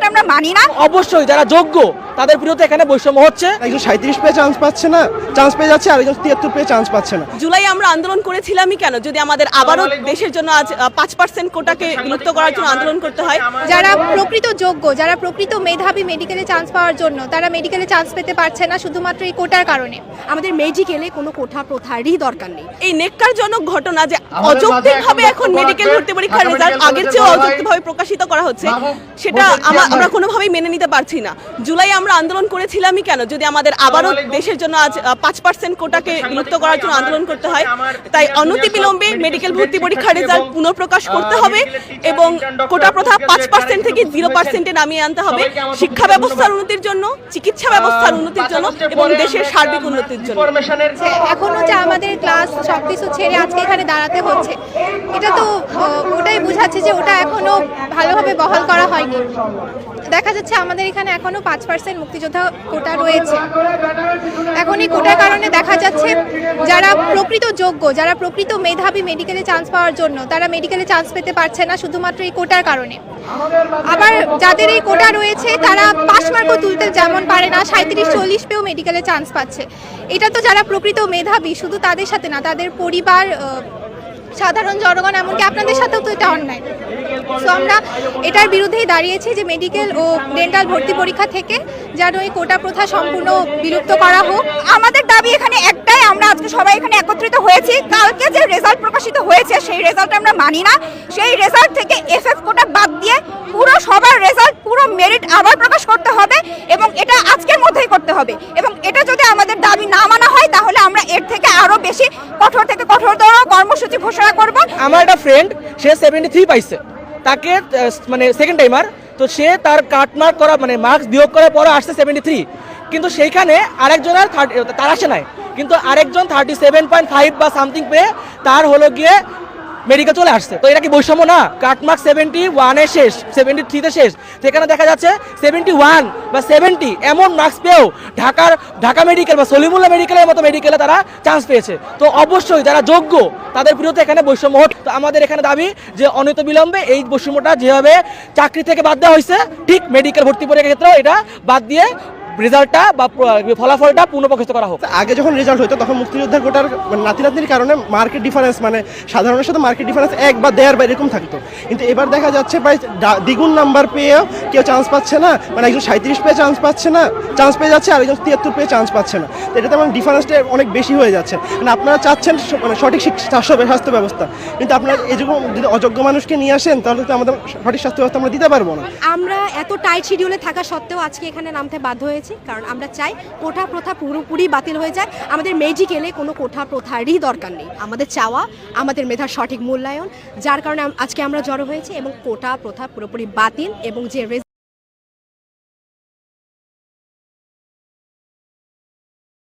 Result আমরা মানি না। অবশ্যই যারা যোগ্য তাদের বিরুদ্ধে এখানে বৈষম্য হচ্ছে। একজন 37 পেয়ে চান্স পাচ্ছে না, চান্স পেয়ে যাচ্ছে, আর একজন 73 পেয়ে চান্স পাচ্ছে না। জুলাই আমরা আন্দোলন করেছিলামই কেন, যদি আমাদের আবারও দেশের জন্য আজ 5% কোটাকে বিলুপ্ত করার জন্য আন্দোলন করতে হয়। যারা প্রকৃত যোগ্য, যারা প্রকৃত মেধাবী মেডিকেলে চান্স পাওয়ার জন্য, তারা মেডিকেলে চান্স পেতে পারছে না শুধুমাত্র এই কোটার কারণে। আমাদের মেডিকেলে কোনো কোঠা প্রথারই দরকার নেই। এই নেক্কারজনক ঘটনা যে অযৌক্তিকভাবে এখন মেডিকেল ভর্তি পরীক্ষার রেজাল্ট আগের চেয়ে অযৌক্তিকভাবে প্রকাশিত করা হচ্ছে, সেটা আমরা কোনোভাবেই মেনে নিতে পারছি না। জুলাই আমরা আন্দোলন করেছিলামই কেন, যদি আমাদের আবারও দেশের জন্য আজ 5% কোটাকে বিলুপ্ত করার জন্য আন্দোলন করতে হয়। তাই অনতিবিলম্বে মেডিকেল ভর্তি পরীক্ষার রেজাল্ট পুনঃপ্রকাশ করতে হবে এবং কোটা প্রথা 5% থেকে 0%-এ নামিয়ে আনতে হবে, শিক্ষা ব্যবস্থার উন্নতির জন্য, চিকিৎসা ব্যবস্থার উন্নতির জন্য এবং দেশের সার্বিক উন্নতির জন্য। এখনো যে আমাদের ক্লাস সবকিছু ছেড়ে আজকে এখানে দাঁড়াতে হচ্ছে, এটা তো ওটাই বোঝাচ্ছে যে ওটা এখনো ভালোভাবে বহাল করা হয়নি। দেখা যাচ্ছে আমাদের এখানে এখনো 5% মুক্তিযোদ্ধা কোটা রয়েছে। এখন এই কোটার কারণে দেখা যাচ্ছে যারা প্রকৃত যোগ্য, যারা প্রকৃত মেধাবী মেডিকেলে চান্স পাওয়ার জন্য, তারা মেডিকেলে চান্স পেতে পারছে না শুধুমাত্র এই কোটার কারণে। আবার যাদের এই কোটা রয়েছে তারা পাস মার্কও তুলতে যেমন পারে না, 37-40 পেয়েও মেডিকেলে চান্স পাচ্ছে। এটা তো যারা প্রকৃত মেধাবী, শুধু তাদের সাথে না, তাদের পরিবার, সাধারণ জনগণ, এমনকি আপনাদের সাথেও তো এটা অন্যায়। সো আমরা এটার বিরুদ্ধেই দাঁড়িয়েছি যে মেডিকেল ও ডেন্টাল ভর্তি পরীক্ষা থেকে যেন এই কোটা প্রথা সম্পূর্ণ বিলুপ্ত করা হোক। আমাদের দাবি এখানে একটাই, আমরা আজকে সবাই এখানে একত্রিত হয়েছি। কালকে যে রেজাল্ট প্রকাশিত হয়েছে সেই রেজাল্ট আমরা মানি না। সেই রেজাল্ট থেকে এফএফ কোটা বাদ দিয়ে পুরো সবার রেজাল্ট, পুরো মেরিট আবার প্রকাশ করতে হবে এবং এটা আজকের মধ্যেই করতে হবে। এবং এটা যদি আমাদের দাবি না মানা হয় তাহলে আমরা এর থেকে আরো বেশি কঠোর থেকে কঠোরতর কর্মসূচি ঘোষণা করব। আমার একটা ফ্রেন্ড, সে 73 পাইছে, তাকে মানে সেকেন্ড টাইমার, তো সে তার কাটমার্ক করা মানে মার্কস বিয়োগ করার পরে আসছে 73, কিন্তু সেইখানে আরেকজনের তার আসে নাই, কিন্তু আরেকজন 37.5 বা সামথিং পেয়ে তার হলো গিয়ে মেডিকেল চলে আসছে। তো এটা কি বৈষম্য না? কাটমার্ক 71-এ শেষ, 73-তে শেষ, সেখানে দেখা যাচ্ছে 71 বা 70 এমন মার্কস পেয়েও ঢাকা মেডিকেল বা সলিমুল্লাহ মেডিকেলের মতো মেডিকেলে তারা চান্স পেয়েছে। তো অবশ্যই যারা যোগ্য তাদের বিরুদ্ধে এখানে বৈষম্য হচ্ছে। তো আমাদের এখানে দাবি যে অনতিবিলম্বে এই বৈষম্যটা যেভাবে চাকরি থেকে বাদ দেওয়া হয়েছে, ঠিক মেডিকেল ভর্তি পরীক্ষার ক্ষেত্রেও এটা বাদ দিয়ে রেজাল্টটা বা ফলাফলটা পুনঃপ্রকাশিত করা হোক। আগে যখন রেজাল্ট হতো তখন মুক্তিযোদ্ধার কোটার নাতির কারণে মার্কেট ডিফারেন্স, মানে সাধারণের সাথে মার্কেট ডিফারেন্স 1 বা 1.5 বা এরকম থাকতো, কিন্তু এবার দেখা যাচ্ছে প্রায় দ্বিগুণ নাম্বার পেয়েও কেউ চান্স পাচ্ছে না। মানে একজন 37 পেয়ে চান্স পাচ্ছে না, চান্স পেয়ে যাচ্ছে, আর একজন 73 পেয়ে চান্স পাচ্ছে না। তো এটাতে মানে ডিফারেন্সটা অনেক বেশি হয়ে যাচ্ছে। মানে আপনারা চাচ্ছেন মানে সঠিক স্বাস্থ্য ব্যবস্থা, কিন্তু আপনারা এরকম যদি অযোগ্য মানুষকে নিয়ে আসেন তাহলে তো আমাদের সঠিক স্বাস্থ্য ব্যবস্থা আমরা দিতে পারবো না। আমরা এত টাইট শিডিউলে থাকা সত্ত্বেও আজকে এখানে নামতে বাধ্য হয়েছি, কারণ আমরা চাই কোঠা প্রথা পুরোপুরি বাতিল হয়ে যায়। আমাদের মেডিকেলে কোনো কোঠা প্রথারই দরকার নেই। আমাদের চাওয়া আমাদের মেধার সঠিক মূল্যায়ন, যার কারণে আজকে আমরা জড়ো হয়েছি এবং কোটা প্রথা পুরোপুরি বাতিল এবং যে